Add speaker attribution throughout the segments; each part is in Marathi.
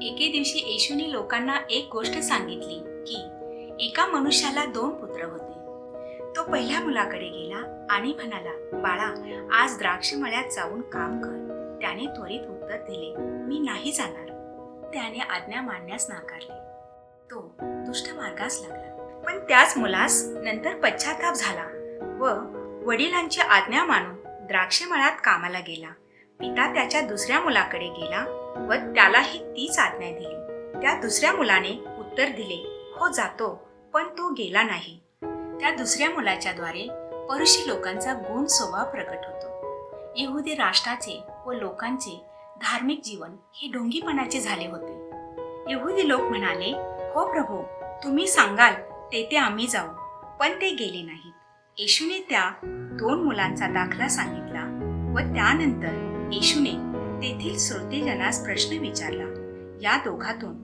Speaker 1: एके दिवशी येशूने लोकांना एक गोष्ट सांगितली की एका मनुष्याला 2 पुत्र होते. तो पहिल्या मुलाकडे गेला आणि म्हणाला, बाळा, आज द्राक्ष मळ्यात जाऊन काम कर. त्याने त्वरित उत्तर दिले, मी नाही जाणार. त्याने आज्ञा मानण्यास नाकारले. तो दुष्ट मार्गास लागला. पण त्याच मुलास नंतर पश्चाताप झाला व वडिलांची आज्ञा मानून द्राक्ष मळ्यात कामाला गेला. पिता त्याच्या दुसऱ्या मुलाकडे गेला व त्यालाही तीच आज्ञा दिली. त्या दुसऱ्या मुलाने उत्तर दिले, हो जातो, पण तो गेला नाही. त्या दुसऱ्या मुलाच्या द्वारे परुषी लोकांचा गुण स्वभाव प्रकट होतो. यहुदी राष्ट्राचे व लोकांचे धार्मिक जीवन हे ढोंगीपणाचे झाले होते. यहुदी लोक म्हणाले, हो प्रभू, तुम्ही सांगाल तेथे आम्ही जाऊ, पण ते गेले नाहीत. येशूने त्या 2 मुलांचा दाखला सांगितला व त्यानंतर येशूने तेथील श्रोतेजनास प्रश्न विचारला, या दोघातून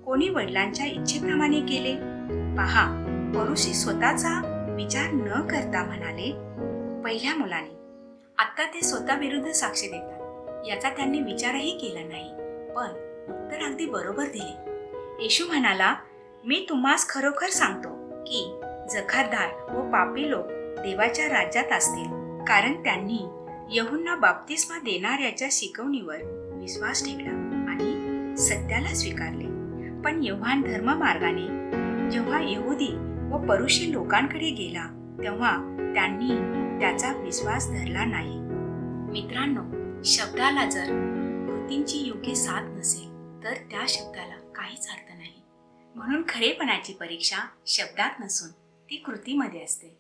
Speaker 1: कोणी वडिलांच्या इच्छेप्रमाणे केले? पहा, परुषी स्वतःचा विचार न करता म्हणाले, पहिल्या मुलाने. आता ते स्वतः विरुद्ध साक्ष देतात. याचा त्यांनी विचारही केला नाही, पण उत्तर अगदी बरोबर दिले. येशू म्हणाला, मी तुम्हास खरोखर सांगतो की जखातदार व पापी लोक देवाच्या राज्यात असतील, कारण त्यांनी यूहन्ना बाप्तिस्मा देणाऱ्याच्या शिकवणीवर विश्वास ठेवला आणि सत्याला स्वीकारले. पण यूहन्ना धर्ममार्गाने जेव्हा यहुदी व परुषी लोकांकडे गेला तेव्हा त्यांनी त्याचा विश्वास धरला नाही. मित्रांनो, शब्दाला जर कृतींची योग्य साथ नसेल तर त्या शब्दाला काहीच अर्थ नाही. म्हणून खरेपणाची परीक्षा शब्दात नसून ती कृतीमध्ये असते.